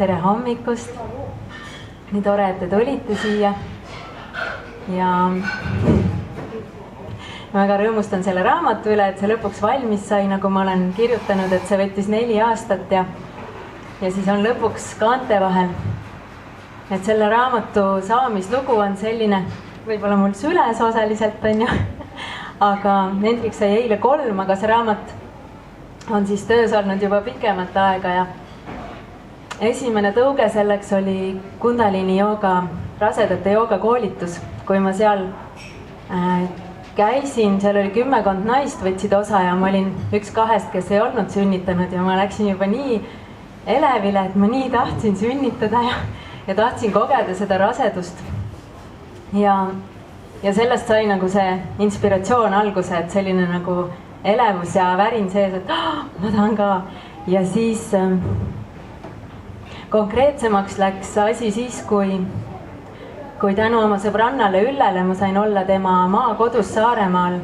tere hommikust! Nii tore, et te tulite siia ja väga rõõmustan selle raamatu üle, et see lõpuks valmis sai, nagu ma olen kirjutanud, et see võttis 4 aastat ja siis on lõpuks kaante vahel. Et selle raamatu saamislugu on selline, võib-olla mul süles osaliselt on ju, aga Hendrik sai eile 3, aga see raamat on siis töös olnud juba pikemat aega ja esimene tõuge selleks oli Kundalini jooga, rasedate jooga koolitus. Kui ma seal käisin, seal oli 10 naist võtsid osa ja ma olin üks 2, kes ei olnud sünnitanud ja ma läksin juba nii elevile, et ma nii tahtsin sünnitada ja tahtsin kogeda seda rasedust. Ja sellest sai nagu see inspiratsioon alguse, et selline nagu elevus ja värin sees, et ma tahan ka. Ja siis konkreetsemaks läks asi siis, kui tänu oma sõbrannale Üllele ma sain olla tema maakodus Saaremaal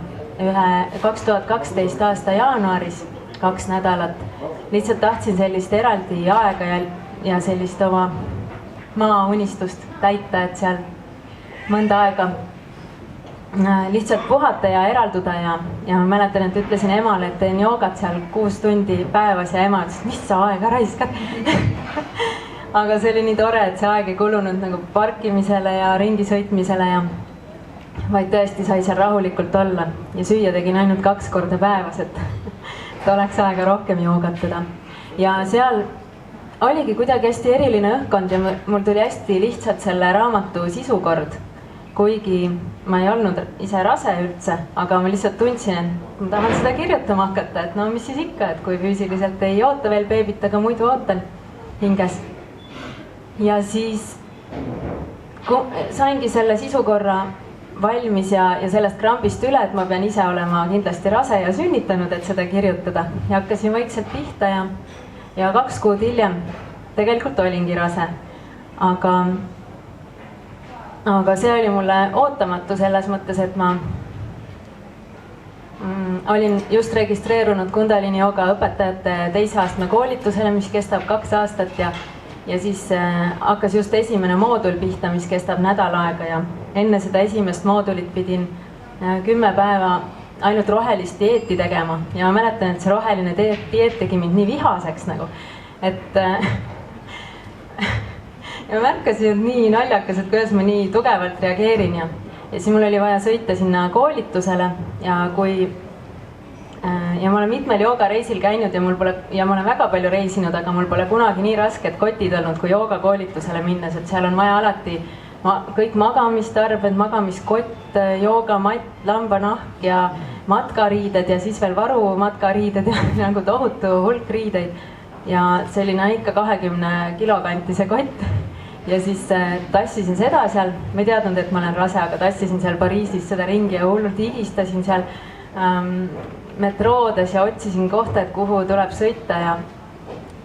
2012 aasta jaanuaris 2 nädalat. Lihtsalt tahtsin sellist eraldi aega ja sellist oma maaunistust täita, et seal mõnda aega lihtsalt puhata ja eralduda ja ma mäletan, et ütlesin emale, et teen joogat seal 6 tundi päevas ja ema ütles, et mis sa aega raiskad. Aga see oli nii tore, et see aeg ei kulunud nagu parkimisele ja ringi sõitmisele vaid tõesti sai seal rahulikult olla ja süüa tegin ainult 2 korda päevas, et oleks aega rohkem joogatada. Ja seal oligi kuidagi hästi eriline õhkkond ja mul tuli hästi lihtsalt selle raamatu sisukord. Kuigi ma ei olnud ise rase üldse, aga ma lihtsalt tundsin, et ma tahan seda kirjutama hakata, et no mis siis ikka, et kui füüsiliselt ei oota veel beebit, aga muidu ootan hinges. Ja siis saingi selle sisukorra valmis ja sellest krambist üle, et ma pean ise olema kindlasti rase ja sünnitanud, et seda kirjutada. Ja hakkasin vaikselt pihta ja 2 kuud hiljem tegelikult olingi rase. Aga see oli mulle ootamatu selles mõttes, et ma olin just registreerunud Kundalini jooga õpetajate 2. astme koolitusele, mis kestab 2 aastat ja siis hakkas just esimene moodul pihta, mis kestab nädal aega ja enne seda esimest moodulit pidin 10 päeva ainult rohelist dieeti tegema ja ma mäletan, et see roheline dieet tegi mind nii vihaseks nagu, et ja ma märkasin, et nii naljakas, et kuidas ma nii tugevalt reageerin ja siis mul oli vaja sõita sinna koolitusele ja ma olen mitmel joogareisil käinud ja ma olen väga palju reisinud, aga mul pole kunagi nii rasked kotid olnud kui joogakoolitusele minnes, et seal on vaja alati kõik magamistarbed, magamiskott, joogamatt, lambanahk ja matkariided ja siis veel varu matkariided ja nagu tohutu hulk riideid ja selline ikka 20 kilo kanti see kott. Ja siis tassisin seda seal, ma ei teadnud, et ma olen rase, aga tassisin seal Pariisis seda ringi ja hullult higistasin seal metroodes ja otsisin kohta, et kuhu tuleb sõita ja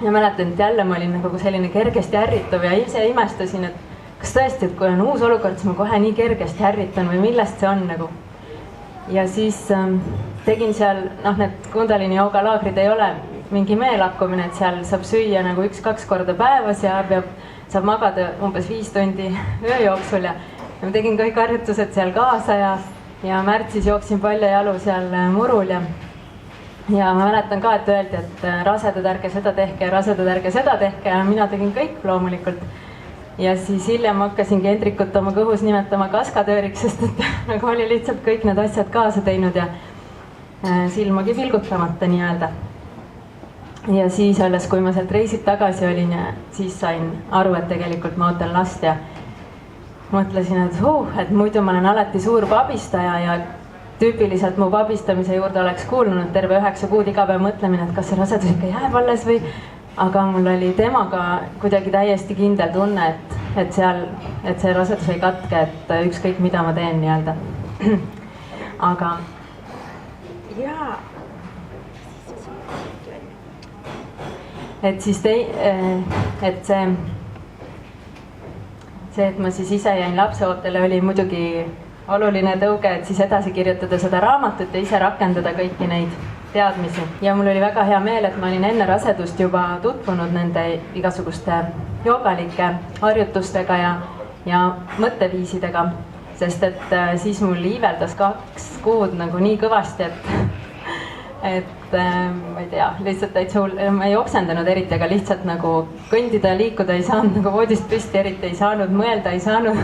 mäletan, et jälle ma olin nagu selline kergesti ärritav ja ise imestasin, et kas tõesti, et kui on uus olukord, siis ma kohe nii kergesti ärritan või millest see on nagu. Ja siis tegin seal, need Kundalini jooga laagrid ei ole mingi meelakkumine, et seal saab süüa nagu 1-2 korda päevas ja saab magada umbes 5 tundi öö jooksul ja ma tegin kõik harjutused seal kaasa ja märtsis jooksin paljajalu seal murul ja ma mäletan ka, et öeldi, et rasedad ärge seda tehke ja rasedad ärge seda tehke ja mina tegin kõik loomulikult. Ja siis hiljem hakkasingi Hendrikut oma kõhus nimetama kaskadööriks, sest et nagu oli lihtsalt kõik need asjad kaasa teinud ja silmagi pilgutamata nii-öelda. Ja siis alles, kui ma sealt reisid tagasi olin ja siis sain aru, et tegelikult ma ootan last ja mõtlesin, et muidu ma olen alati suur pabistaja ja tüüpiliselt mu pabistamise juurde oleks kuulunud terve 9 kuud iga päev mõtlemine, et kas see rasedus ikka jääb alles või, aga mul oli temaga kuidagi täiesti kindel tunne, et see rasedus ei katke, et ükskõik mida ma teen nii-öelda. Aga jaa. Et siis et see, et ma siis ise jäin lapseootele, oli muidugi oluline tõuge, et siis edasi kirjutada seda raamatut ja ise rakendada kõiki neid teadmisi. Ja mul oli väga hea meel, et ma olin enne rasedust juba tutvunud nende igasuguste joogalike harjutustega ja mõtteviisidega, sest et siis mul iiveldas 2 kuud nagu nii kõvasti, et ma ei tea, lihtsalt täitsa hull, ma ei oksendanud eriti, aga lihtsalt nagu kõndida ja liikuda ei saanud, nagu voodist püsti eriti ei saanud, mõelda ei saanud,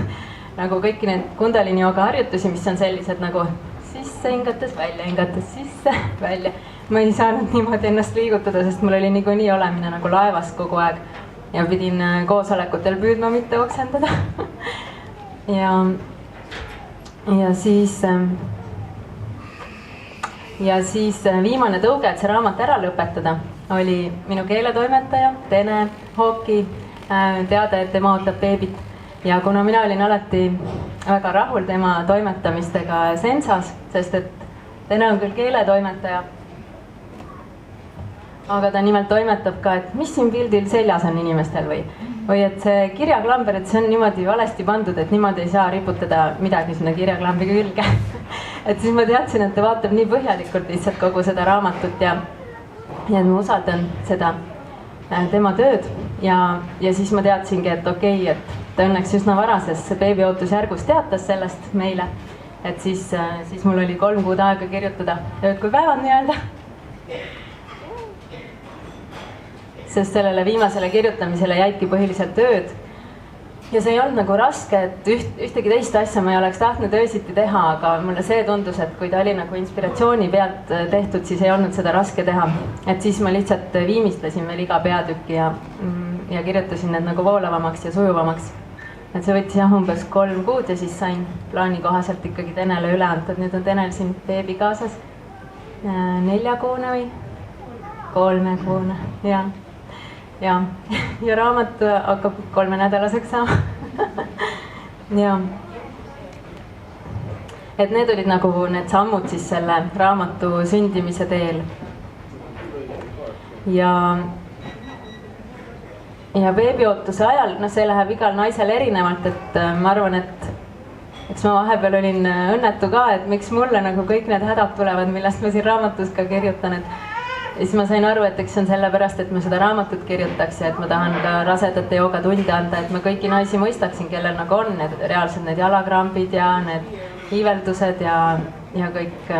nagu kõiki need kundalini jooga harjutusi, mis on sellised nagu sisse hingates, välja hingates, sisse, välja. Ma ei saanud niimoodi ennast liigutada, sest mul oli niikuinii olemine nagu laevas kogu aeg ja pidin koosolekutel püüdma mitte oksendada. Ja siis viimane tõuge, et see raamat ära lõpetada, oli minu keeletoimetaja, Tene Hooki teada, et tema ootab beebit. Ja kuna mina olin alati väga rahul tema toimetamistega Sensas, sest et Tene on küll keeletoimetaja, aga ta nimelt toimetab ka, et mis siin pildil seljas on inimestel või et see kirjaklamber, et see on niimoodi valesti pandud, et niimoodi ei saa riputada midagi sinna kirjaklambi külge. Et siis ma teadsin, et ta vaatab nii põhjalikult lihtsalt kogu seda raamatut ja et ma usaldan seda tema tööd ja siis ma teadsingi, et okei, et ta õnneks üsna varases beebiootusjärgus teatas sellest meile, et siis mul oli 3 kuud aega kirjutada ööd kui päevad nii-öelda. Sest sellele viimasele kirjutamisele jäidki põhiliselt ööd. Ja see ei olnud nagu raske, et ühtegi teist asja ma ei oleks tahtnud öösiti teha, aga mulle see tundus, et kui ta oli nagu inspiratsiooni pealt tehtud, siis ei olnud seda raske teha. Et siis ma lihtsalt viimistlesin veel iga peatükki ja kirjutasin need nagu voolavamaks ja sujuvamaks. Et see võttis umbes 3 kuud ja siis sain plaani kohaselt ikkagi Tenele üle antud. Nüüd on Tenel siin beebi kaasas 4-kuune või 3-kuune, ja raamat hakkab 3-nädalaseks saama. Ja. Et need olid nagu need sammud siis selle raamatu sündimise teel. Ja beebiootuse ajal, see läheb igal naisel erinevalt, et ma arvan, et eks ma vahepeal olin õnnetu ka, et miks mulle nagu kõik need hädad tulevad, millest ma siin raamatus ka kirjutan, ja siis ma sain aru, et eks see on sellepärast, et ma seda raamatut kirjutaks ja et ma tahan ka rasedate joogatunde anda, et ma kõiki naisi mõistaksin, kellel nagu on need reaalselt need jalakrambid ja need iiveldused ja kõik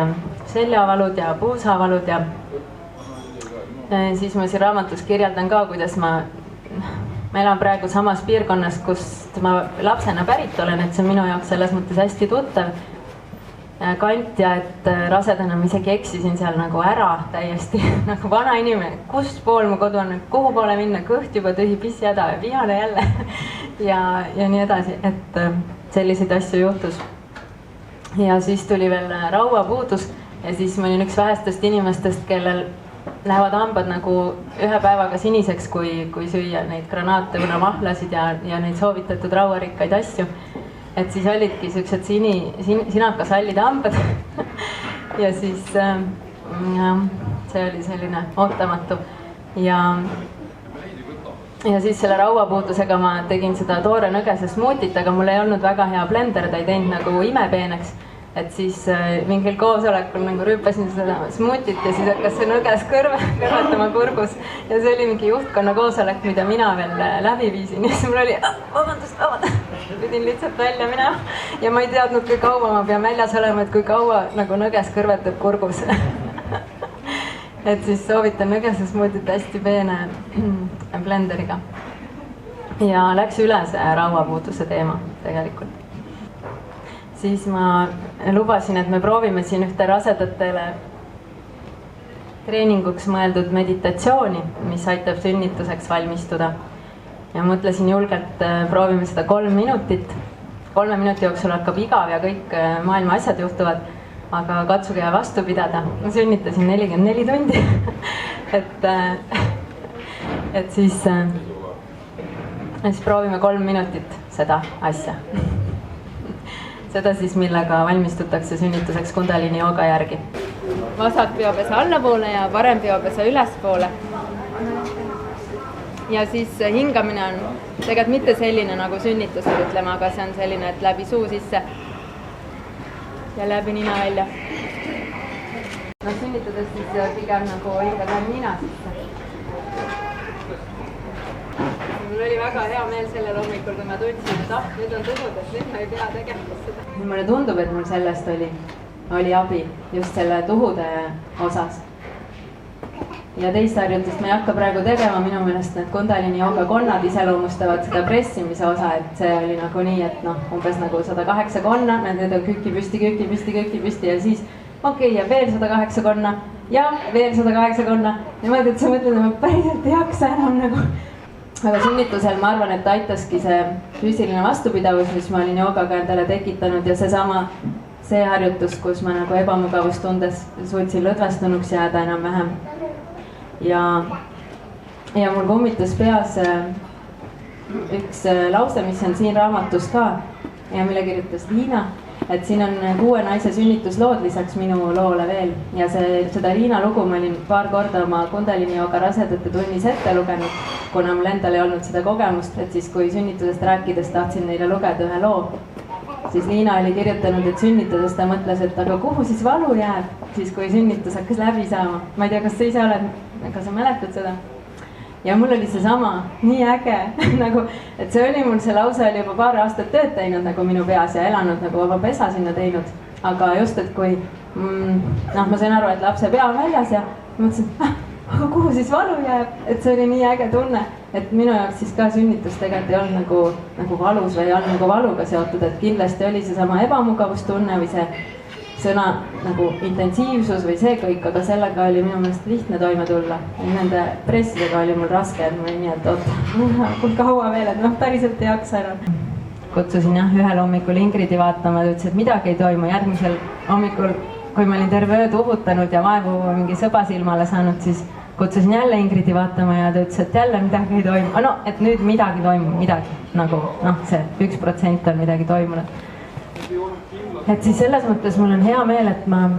seljavalud ja puusavalud ja siis ma siin raamatus kirjeldan ka, kuidas ma elan praegu samas piirkonnas, kust ma lapsena pärit olen, et see on minu jaoks selles mõttes hästi tuttav kant ja et rasedana ma isegi eksisin seal nagu ära täiesti nagu vana inimene, kus pool mu kodu on, kuhu poole minna, kõht juba tühi, pissihäda ja vihane jälle ja nii edasi, et selliseid asju juhtus. Ja siis tuli veel rauapuudus ja siis ma olin üks vähestest inimestest, kellel lähevad hambad nagu ühe päevaga siniseks, kui süüa neid granaate, mahlasid ja neid soovitatud rauarikkaid asju. Et siis olidki sellised sinakasallide hambad ja siis see oli selline ootamatu ja siis selle rauapuudusega ma tegin seda toore nõgese smuutit, aga mul ei olnud väga hea blender, ta ei teinud nagu imepeeneks, et siis mingil koosolekul nagu rüüpasin seda smuutit ja siis hakkas see nõges kõrvetama kurgus ja see oli mingi juhtkonna koosolek, mida mina veel läbi viisin ja siis mul oli vabandust, pidin lihtsalt välja minema ja ma ei teadnud, kui kaua ma pean väljas olema, et kui kaua nagu nõges kõrvetab kurgus. Et siis soovitan nõgese smuutit hästi peene blenderiga ja läks üle see rauapuuduse teema tegelikult. Siis ma lubasin, et me proovime siin ühte rasedatele treeninguks mõeldud meditatsiooni, mis aitab sünnituseks valmistuda. Ja mõtlesin julgelt, proovime seda 3 minutit. 3 minuti jooksul hakkab igav ja kõik maailma asjad juhtuvad, aga katsuge vastu pidada. Ma sünnitasin 44 tundi. et siis proovime 3 minutit seda asja. Seda siis, millega valmistutakse sünnituseks kundalini jooga järgi. Vasak peopesa allapoole ja parem peopesa ülespoole. Ja siis hingamine on tegelikult mitte selline nagu sünnitusel, ütleme, aga see on selline, et läbi suu sisse ja läbi nina välja. No sünnitades siis pigem nagu hingad nina sisse. mul oli väga hea meel sellel hommikul, kui ma tundsin, et nüüd on tuhud, et nüüd ma ei pea tegema seda. Mulle tundub, et mul sellest oli abi just selle tuhude osas. Ja teist harjutust ma ei hakka praegu tegema, minu meelest need Kundalini jooga konnad iseloomustavad seda pressimise osa, et see oli nagu nii, et umbes nagu 108 konna, need on küki püsti ja siis okei, ja veel 108 konna ja veel 108 konna ja ma mõtlen, et sa mõtled, et ma päriselt ei jaksa enam nagu. Aga sünnitusel ma arvan, et aitaski see füüsiline vastupidavus, mis ma olin joogaga endale tekitanud ja see harjutus, kus ma nagu ebamugavust tundes suutsin lõdvestunuks jääda enam-vähem. Ja mul kummitas peas üks lause, mis on siin raamatus ka ja mille kirjutas Liina, et siin on 6 naise sünnituslood lisaks minu loole veel ja seda Liina lugu ma olin paar korda oma Kundalini jooga rasedate tunnis ette lugenud, kuna mul endal ei olnud seda kogemust, et siis kui sünnitusest rääkides tahtsin neile lugeda ühe loo, siis Liina oli kirjutanud, et sünnitades ta mõtles, et aga kuhu siis valu jääb, siis kui sünnitus hakkas läbi saama. Ma ei tea, kas sa ise oled, kas sa mäletad seda? Ja mul oli seesama nii äge, nagu, et see oli mul, see lause oli juba paar aastat tööd teinud nagu minu peas ja elanud nagu vaba pesa sinna teinud. Aga just, et kui, ma sain aru, et lapse pea on väljas ja mõtlesin, aga kuhu siis valu jääb, et see oli nii äge tunne, et minu jaoks siis ka sünnitus tegelikult ei olnud nagu valus või ei olnud nagu valuga seotud, et kindlasti oli seesama ebamugavustunne või see sõna nagu intensiivsus või see kõik, aga sellega oli minu meelest lihtne toime tulla. Nende pressidega oli mul raske, et mul oli nii, et kui kaua veel, et päriselt ei jaksa enam. Kutsusin ühel hommikul Ingridi vaatama, ta ütles, et midagi ei toimu. Järgmisel hommikul, kui ma olin terve öö tuhutanud ja vaevu mingi sõba silmale saanud, siis kutsusin jälle Ingridi vaatama ja ta ütles, et jälle midagi ei toimu. Et nüüd midagi toimub, midagi nagu see 1% on midagi toimunud. Et siis selles mõttes mul on hea meel, et ma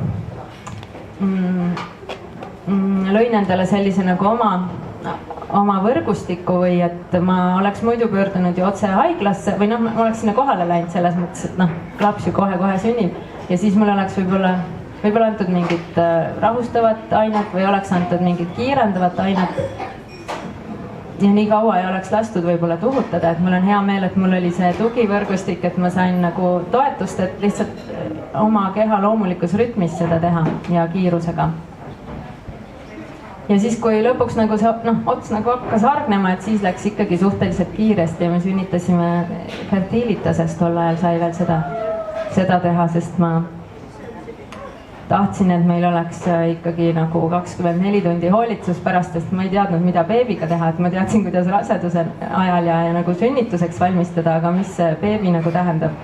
lõin endale sellise nagu oma võrgustiku või et ma oleks muidu pöördunud ju otse haiglasse või ma oleks sinna kohale läinud selles mõttes, et laps ju kohe sünnib ja siis mul oleks võib-olla antud mingit rahustavat ainet või oleks antud mingit kiirendavat ainet ja nii kaua ei oleks lastud võib-olla tuhutada, et mul on hea meel, et mul oli see tugivõrgustik, et ma sain nagu toetust, et lihtsalt oma keha loomulikus rütmis seda teha ja kiirusega. Ja siis, kui lõpuks nagu see ots nagu hakkas hargnema, et siis läks ikkagi suhteliselt kiiresti ja me sünnitasime fertiilitasest, tol ajal sai veel seda teha, sest ma tahtsin, et meil oleks ikkagi nagu 24 tundi hoolitsus pärast, sest ma ei teadnud, mida beebiga teha, et ma teadsin, kuidas raseduse ajal ja nagu sünnituseks valmistada, aga mis see beebi nagu tähendab.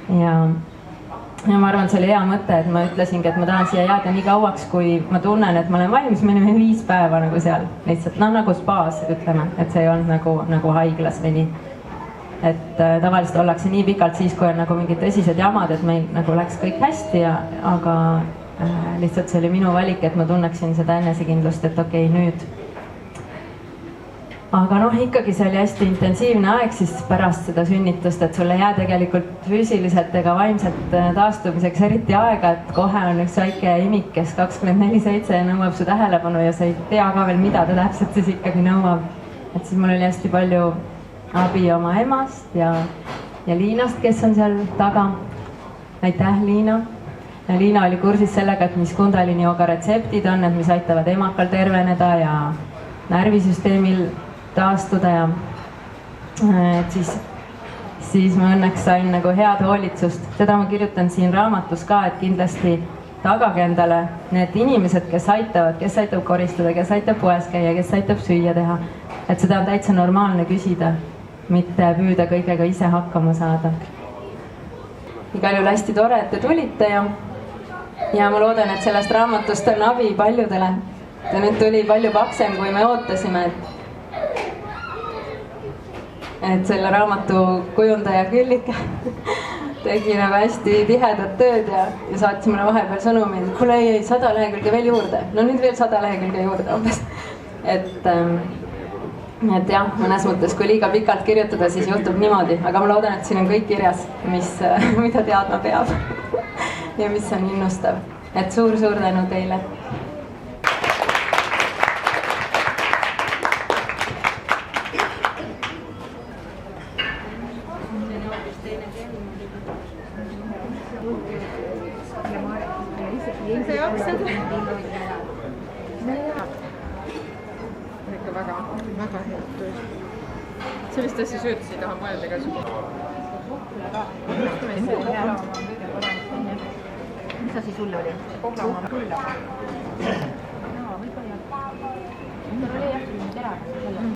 Ja ma arvan, et see oli hea mõte, et ma ütlesingi, et ma tahan siia jääda nii kauaks, kui ma tunnen, et ma olen valmis, me olime 5 päeva nagu seal lihtsalt, nagu spaas, ütleme, et see ei olnud nagu haiglas või nii. Et tavaliselt ollakse nii pikalt siis, kui on nagu mingid tõsised jamad, et meil nagu läks kõik hästi, aga lihtsalt see oli minu valik, et ma tunneksin seda enesekindlust, et okei, nüüd. Aga ikkagi see oli hästi intensiivne aeg siis pärast seda sünnitust, et sul ei jää tegelikult füüsiliselt ega vaimselt taastumiseks eriti aega, et kohe on üks väike imik, kes 24/7 nõuab su tähelepanu ja sa ei tea ka veel, mida ta täpselt siis ikkagi nõuab. Et siis mul oli hästi palju abi oma emast ja Liinast, kes on seal taga. Aitäh, Liina. Liina oli kursis sellega, et mis Kundalini jooga retseptid on, et mis aitavad emakal terveneda ja närvisüsteemil taastuda ja siis ma õnneks sain nagu head hoolitsust. Seda ma kirjutan siin raamatus ka, et kindlasti tagage endale need inimesed, kes aitab koristada, kes aitab poes käia, kes aitab süüa teha. Et seda on täitsa normaalne küsida, mitte püüda kõigega ise hakkama saada. Igal juhul hästi tore, et te tulite ja ma loodan, et sellest raamatust on abi paljudele. Ta nüüd tuli palju paksem, kui me ootasime, et selle raamatu kujundaja Küllike tegi nagu hästi tihedat tööd ja saatis mulle vahepeal sõnumi, et kuule ei, 100 lehekülge veel juurde. No nüüd veel 100 lehekülge juurde umbes. Et jah, mõnes mõttes, kui liiga pikalt kirjutada, siis juhtub niimoodi, aga ma loodan, et siin on kõik kirjas, mida teadma peab ja mis on innustav. Et suur-suur tänu teile. ikka väga head tööd. Sellist asja söödes ei taha mõelda ka sugu. Mis asi sulle oli? Kohlamaa külla. Võib-olla. Mul oli jah, terane.